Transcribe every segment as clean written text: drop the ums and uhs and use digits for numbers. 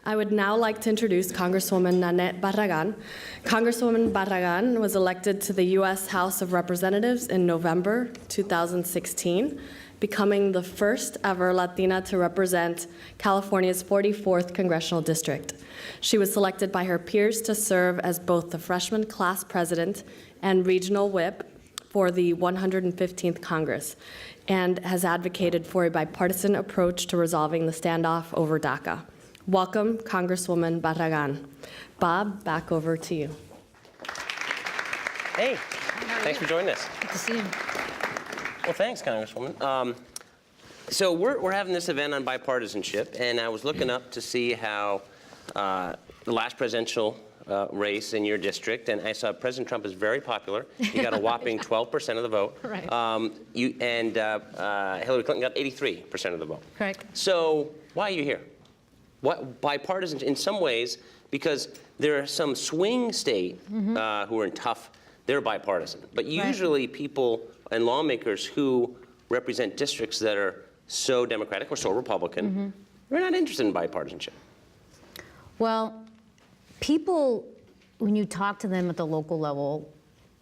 I would now like to introduce Congresswoman Nanette Barragan. Congresswoman Barragan was elected to the U.S. House of Representatives in November 2016, becoming the first ever Latina to represent California's 44th Congressional District. She was selected by her peers to serve as both the freshman class president and regional whip for the 115th Congress, and has advocated for a bipartisan approach to resolving the standoff over DACA. Welcome, Congresswoman Barragan. Bob, back over to you. Hey, thanks for joining us. Good to see you. Well, thanks, Congresswoman. So we're having this event on bipartisanship, and I was looking up to see how the last presidential race in your district, and I saw President Trump is very popular. He got a whopping 12% of the vote. Right. Hillary Clinton got 83% of the vote. Correct. So why are you here? What bipartisan? In some ways, because there are some swing state who are in tough. They're bipartisan, but usually people and lawmakers who represent districts that are so Democratic or so Republican, they're not interested in bipartisanship. Well, people, when you talk to them at the local level,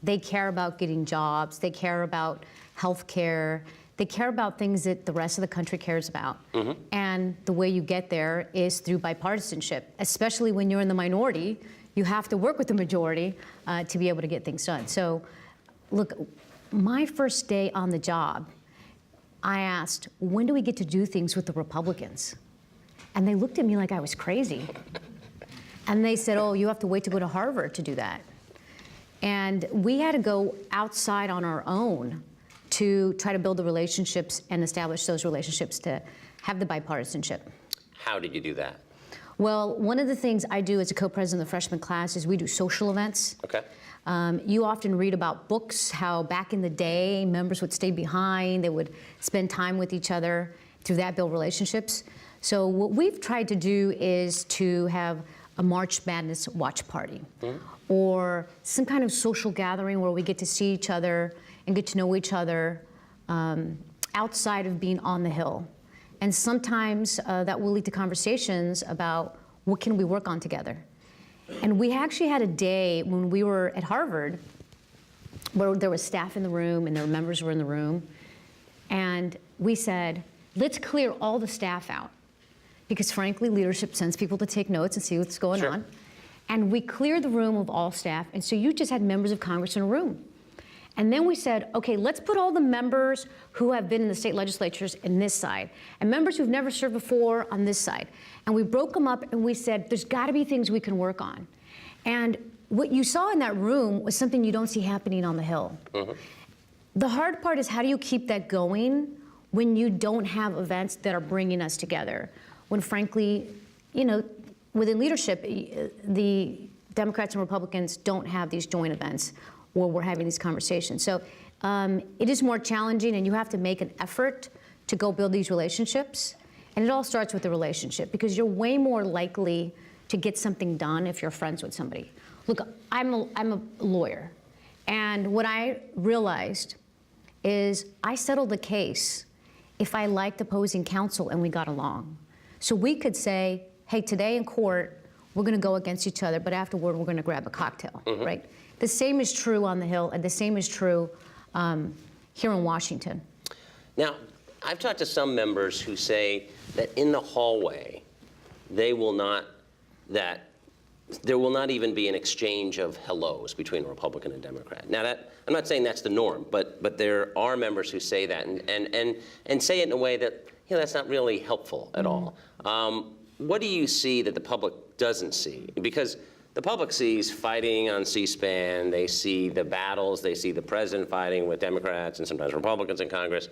they care about getting jobs, they care about health care, they care about things that the rest of the country cares about. And the way you get there is through bipartisanship, especially when you're in the minority. You have to work with the majority to be able to get things done. So, look, my first day on the job, I asked, when do we get to do things with the Republicans? And they looked at me like I was crazy. And they said, oh, you have to wait to go to Harvard to do that. And we had to go outside on our own to try to build the relationships and establish those relationships to have the bipartisanship. How did you do that? Well, one of the things I do as a co-president of the freshman class is we do social events. Okay. You often read about books, how back in the day, members would stay behind, they would spend time with each other, through that build relationships. So what we've tried to do is to have a March Madness watch party, or some kind of social gathering where we get to see each other and get to know each other outside of being on the Hill. And sometimes that will lead to conversations about what can we work on together. And we actually had a day when we were at Harvard where there was staff in the room and their members were in the room. And we said, let's clear all the staff out. Because frankly, leadership sends people to take notes and see what's going on. And we cleared the room of all staff. And so you just had members of Congress in a room. And then we said, okay, let's put all the members who have been in the state legislatures in this side, and members who've never served before on this side. And we broke them up and we said, there's gotta be things we can work on. And what you saw in that room was something you don't see happening on the Hill. The hard part is, how do you keep that going when you don't have events that are bringing us together? When frankly, you know, within leadership, the Democrats and Republicans don't have these joint events where we're having these conversations. So it is more challenging, and you have to make an effort to go build these relationships. And it all starts with the relationship, because you're way more likely to get something done if you're friends with somebody. Look, I'm a lawyer, and what I realized is I settled the case if I liked opposing counsel and we got along. So we could say, hey, today in court, we're gonna go against each other, but afterward, we're gonna grab a cocktail, right? The same is true on the Hill, and the same is true here in Washington. Now, I've talked to some members who say that in the hallway, there will not even be an exchange of hellos between a Republican and Democrat. Now, I'm not saying that's the norm, but there are members who say that and say it in a way that, you know, that's not really helpful at all. What do you see that the public doesn't see? Because the public sees fighting on C-SPAN, they see the battles, they see the president fighting with Democrats and sometimes Republicans in Congress.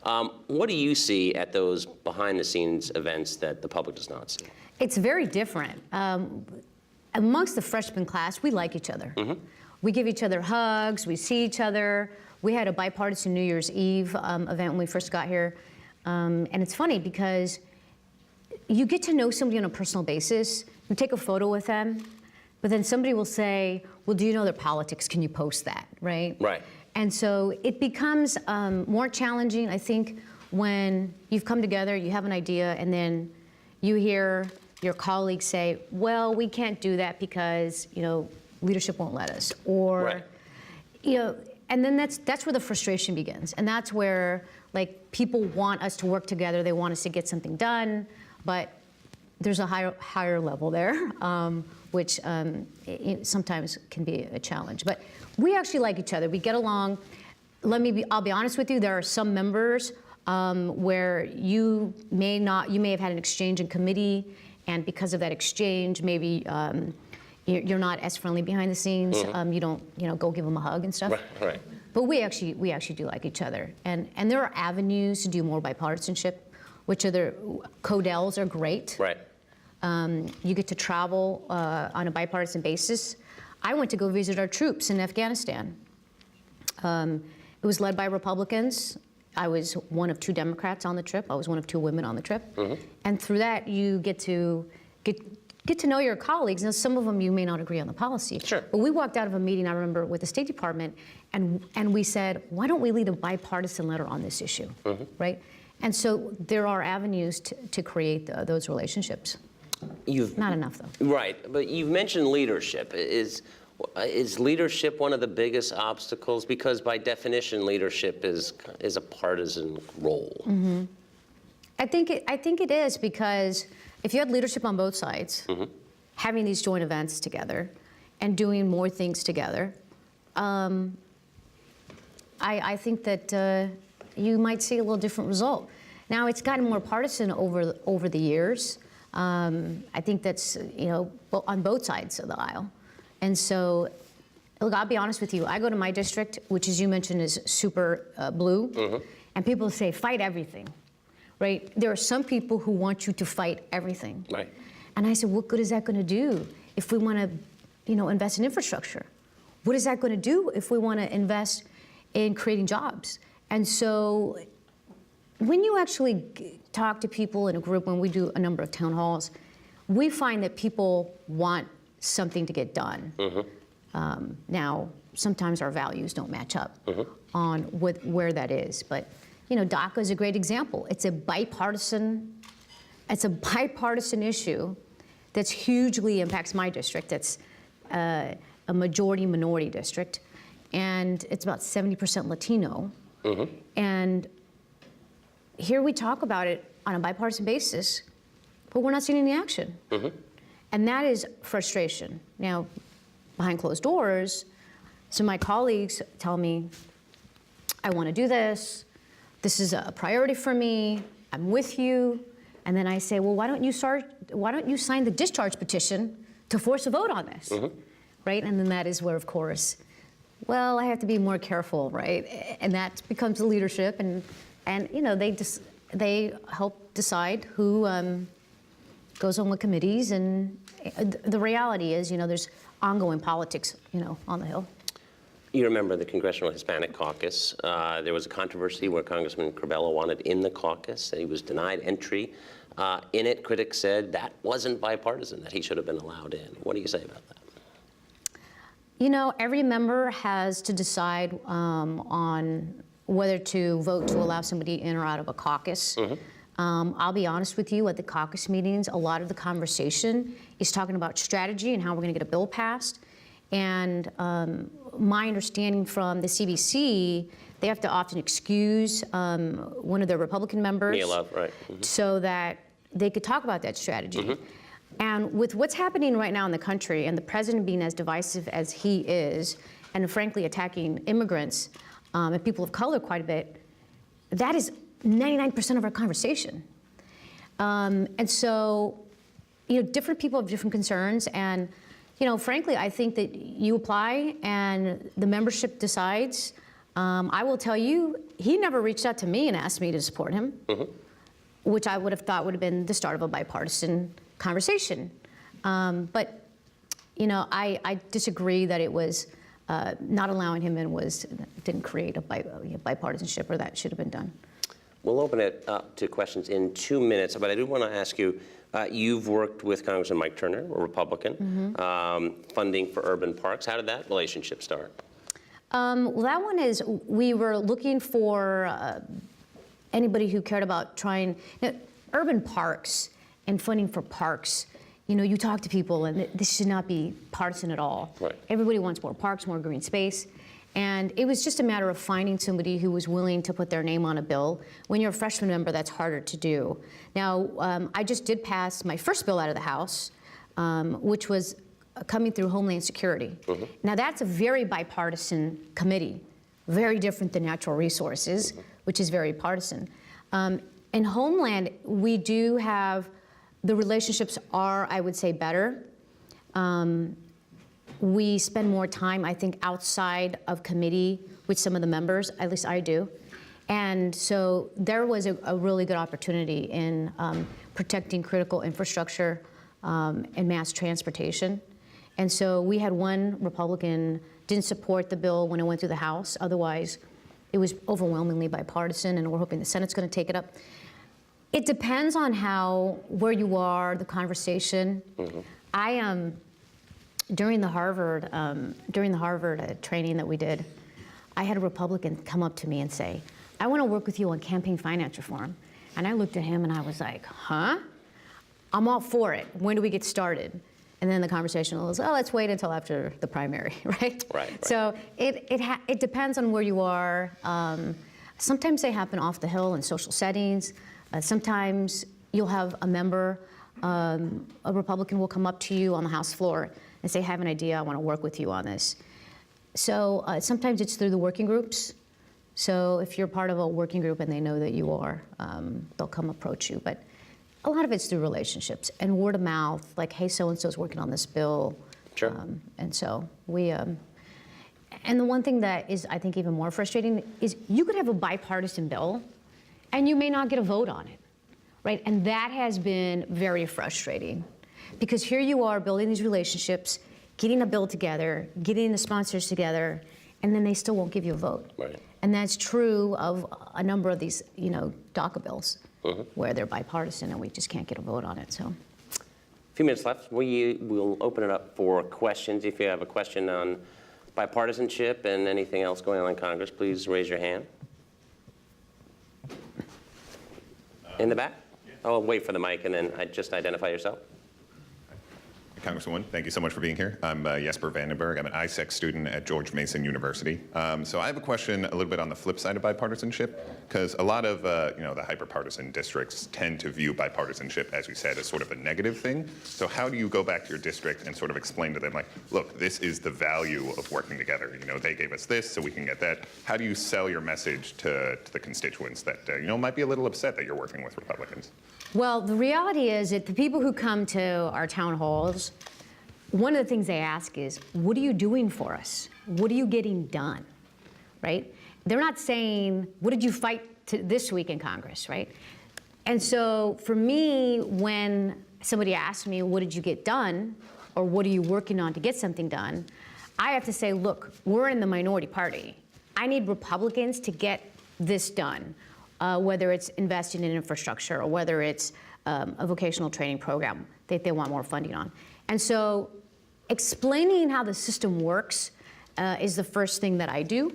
What do you see at those behind-the-scenes events that the public does not see? It's very different. Amongst the freshman class, we like each other. We give each other hugs, we see each other. We had a bipartisan New Year's Eve event when we first got here. And it's funny because you get to know somebody on a personal basis. You take a photo with them, but then somebody will say, well, do you know their politics? Can you post that, right? Right. And so it becomes more challenging, I think, when you've come together, you have an idea, and then you hear your colleagues say, well, we can't do that because, leadership won't let us, or, Right. And then that's where the frustration begins, and that's where people want us to work together, they want us to get something done, but there's a higher level there, which it sometimes can be a challenge. But we actually like each other. We get along. I'll be honest with you. There are some members where you may have had an exchange in committee, and because of that exchange, maybe you're not as friendly behind the scenes. You don't, go give them a hug and stuff. Right. But we actually do like each other, and there are avenues to do more bipartisanship, which other CODELs are great. Right. You get to travel on a bipartisan basis. I went to go visit our troops in Afghanistan. It was led by Republicans. I was one of 2 Democrats on the trip. I was one of 2 women on the trip. And through that, you get to know your colleagues. Now, some of them you may not agree on the policy. Sure. But we walked out of a meeting, I remember, with the State Department, and we said, why don't we lead a bipartisan letter on this issue, right? And so there are avenues to create those relationships. Not enough, though. Right, but you've mentioned leadership. Is leadership one of the biggest obstacles? Because by definition, leadership is a partisan role. I think it is, because if you had leadership on both sides, having these joint events together and doing more things together, I think that you might see a little different result. Now, it's gotten more partisan over the years. I think that's, on both sides of the aisle. And so, look, I'll be honest with you. I go to my district, which, as you mentioned, is super blue, and people say, fight everything, right? There are some people who want you to fight everything. Right. And I said, what good is that going to do if we want to, invest in infrastructure? What is that going to do if we want to invest in creating jobs? And so when you actually talk to people in a group, when we do a number of town halls, we find that people want something to get done. Now, sometimes our values don't match up on where that is, but DACA is a great example. It's a bipartisan issue that's hugely impacts my district. It's a majority-minority district, and it's about 70% Latino. And here we talk about it on a bipartisan basis, but we're not seeing any action. And that is frustration. Now, behind closed doors, some of my colleagues tell me, I want to do this. This is a priority for me. I'm with you. And then I say, well, why don't you sign the discharge petition to force a vote on this? Right? And then that is where, of course, well, I have to be more careful, right? And that becomes the leadership, and they help decide who goes on what committees, and the reality is, there's ongoing politics, on the Hill. You remember the Congressional Hispanic Caucus. There was a controversy where Congressman Curbelo wanted in the caucus, and he was denied entry. In it, critics said that wasn't bipartisan, that he should have been allowed in. What do you say about that? Every member has to decide on whether to vote to allow somebody in or out of a caucus. I'll be honest with you, at the caucus meetings, a lot of the conversation is talking about strategy and how we're going to get a bill passed. And my understanding from the CBC, they have to often excuse one of their Republican members, Mia Love, right. so that they could talk about that strategy. And with what's happening right now in the country, and the president being as divisive as he is, and frankly attacking immigrants and people of color quite a bit, that is 99% of our conversation. And so, different people have different concerns, and frankly, I think that you apply and the membership decides. I will tell you, he never reached out to me and asked me to support him, which I would have thought would have been the start of a bipartisan conversation. But I disagree that it was not allowing him in didn't create a bipartisanship, or that should have been done. We'll open it up to questions in 2 minutes, but I do want to ask you, you've worked with Congressman Mike Turner, a Republican, funding for urban parks. How did that relationship start? Well, that one is, we were looking for anybody who cared about trying urban parks and funding for parks. You know, you talk to people, and this should not be partisan at all. Right. Everybody wants more parks, more green space. And it was just a matter of finding somebody who was willing to put their name on a bill. When you're a freshman member, that's harder to do. Now, I just did pass my first bill out of the House, which was coming through Homeland Security. Now, that's a very bipartisan committee, very different than Natural Resources, which is very partisan. In Homeland, we do have, the relationships are, I would say, better. We spend more time, I think, outside of committee with some of the members, at least I do. And so there was a really good opportunity in protecting critical infrastructure and mass transportation. And so we had one Republican didn't support the bill when it went through the House. Otherwise, it was overwhelmingly bipartisan, and we're hoping the Senate's going to take it up. It depends on where you are, the conversation. I during the Harvard training that we did, I had a Republican come up to me and say, "I want to work with you on campaign finance reform." And I looked at him and I was like, "Huh? I'm all for it. When do we get started?" And then the conversation was, "Oh, let's wait until after the primary," right? Right. So it depends on where you are. Sometimes they happen off the Hill in social settings. Sometimes you'll have a member, a Republican will come up to you on the House floor and say, "I have an idea, I want to work with you on this." So sometimes it's through the working groups. So if you're part of a working group and they know that you are, they'll come approach you. But a lot of it's through relationships and word of mouth, like, "Hey, so-and-so's working on this bill." Sure. And so we, and the one thing that is, I think, even more frustrating is you could have a bipartisan bill and you may not get a vote on it, right? And that has been very frustrating because here you are building these relationships, getting a bill together, getting the sponsors together, and then they still won't give you a vote. Right. And that's true of a number of these, DACA bills where they're bipartisan and we just can't get a vote on it, so. A few minutes left. We will open it up for questions. If you have a question on bipartisanship and anything else going on in Congress, please raise your hand. In the back? I'll wait for the mic and then just identify yourself. Congresswoman, thank you so much for being here. I'm Jesper Vandenberg. I'm an ISEC student at George Mason University. So I have a question a little bit on the flip side of bipartisanship, because a lot of the hyperpartisan districts tend to view bipartisanship, as you said, as sort of a negative thing. So how do you go back to your district and sort of explain to them, like, look, this is the value of working together. They gave us this, so we can get that. How do you sell your message to the constituents that might be a little upset that you're working with Republicans? Well, the reality is that the people who come to our town halls, one of the things they ask is, "What are you doing for us? What are you getting done?" Right? They're not saying, "What did you fight this week in Congress?" Right? And so for me, when somebody asks me, "What did you get done?" or "What are you working on to get something done?" I have to say, look, we're in the minority party. I need Republicans to get this done. Whether it's investing in infrastructure or whether it's a vocational training program that they want more funding on. And so explaining how the system works is the first thing that I do,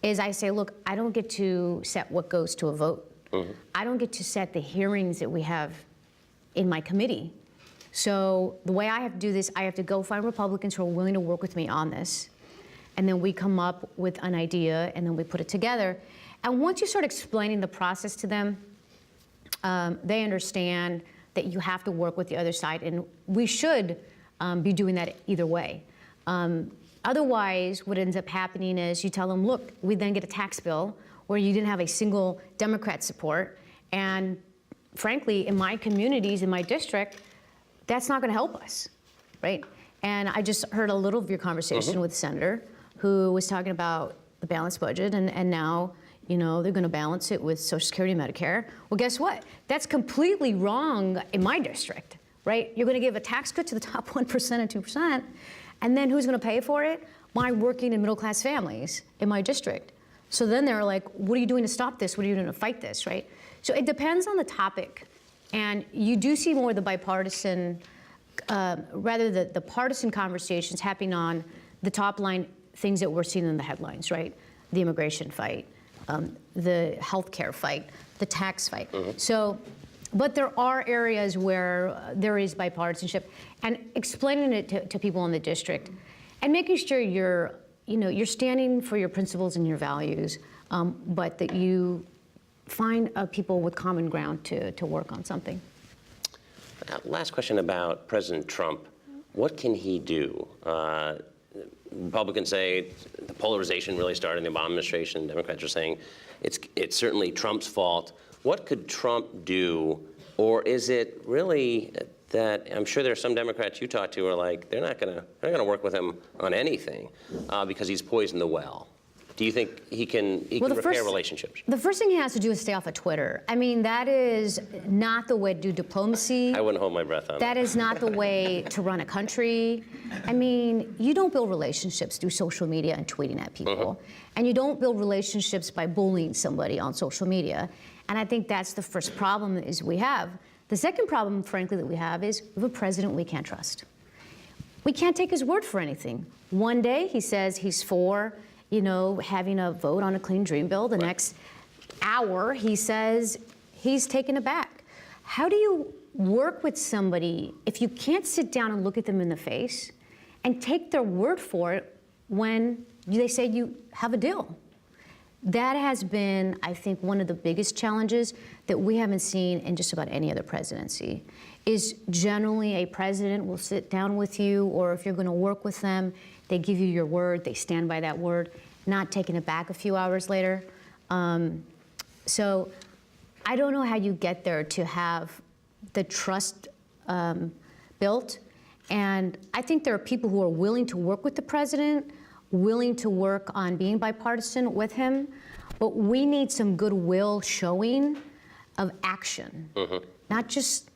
is I say, look, I don't get to set what goes to a vote. I don't get to set the hearings that we have in my committee. So the way I have to do this, I have to go find Republicans who are willing to work with me on this. And then we come up with an idea and then we put it together. And once you start explaining the process to them, they understand that you have to work with the other side, and we should be doing that either way. Otherwise, what ends up happening is you tell them, look, we then get a tax bill where you didn't have a single Democrat support, and frankly, in my communities, in my district, that's not going to help us, right? And I just heard a little of your conversation with the senator who was talking about the balanced budget, and now they're going to balance it with Social Security and Medicare. Well, guess what? That's completely wrong in my district, right? You're going to give a tax cut to the top 1% and 2%, and then who's going to pay for it? My working and middle-class families in my district. So then they're like, what are you doing to stop this? What are you doing to fight this, right? So it depends on the topic, and you do see more of the bipartisan, rather the partisan conversations happening on the top line things that we're seeing in the headlines, right? The immigration fight. The healthcare fight, the tax fight. So But there are areas where there is bipartisanship, and explaining it to people in the district, and making sure you're standing for your principles and your values, but that you find people with common ground to work on something. Last question about President Trump. What can he do? Republicans say the polarization really started in the Obama administration. Democrats are saying it's certainly Trump's fault. What could Trump do, or is it really that I'm sure there are some Democrats you talk to who are like they're not gonna work with him on anything because he's poisoned the well? Do you think he can repair relationships? The first thing he has to do is stay off of Twitter. I mean, that is not the way to do diplomacy. I wouldn't hold my breath on that. That is not the way to run a country. I mean, you don't build relationships through social media and tweeting at people. And you don't build relationships by bullying somebody on social media. And I think that's the first problem is we have. The second problem, frankly, that we have is we have a president we can't trust. We can't take his word for anything. One day he says he's for having a vote on a clean dream bill. The next hour, he says he's taken aback. How do you work with somebody if you can't sit down and look at them in the face and take their word for it when they say you have a deal? That has been, I think, one of the biggest challenges that we haven't seen in just about any other presidency, is generally a president will sit down with you, or if you're going to work with them, they give you your word, they stand by that word, not taking it back a few hours later. So I don't know how you get there to have the trust built. And I think there are people who are willing to work with the president, willing to work on being bipartisan with him, but we need some goodwill showing of action, not just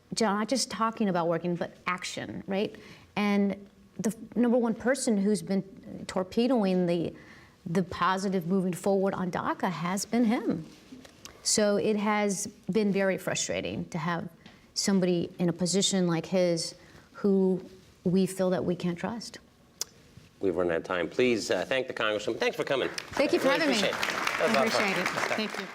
talking about working, but action, right? And the number one person who's been torpedoing the positive moving forward on DACA has been him. So it has been very frustrating to have somebody in a position like his who we feel that we can't trust. We've run out of time. Please thank the Congresswoman. Thanks for coming. Thank you for having me. Appreciate it. I appreciate it. Thank you.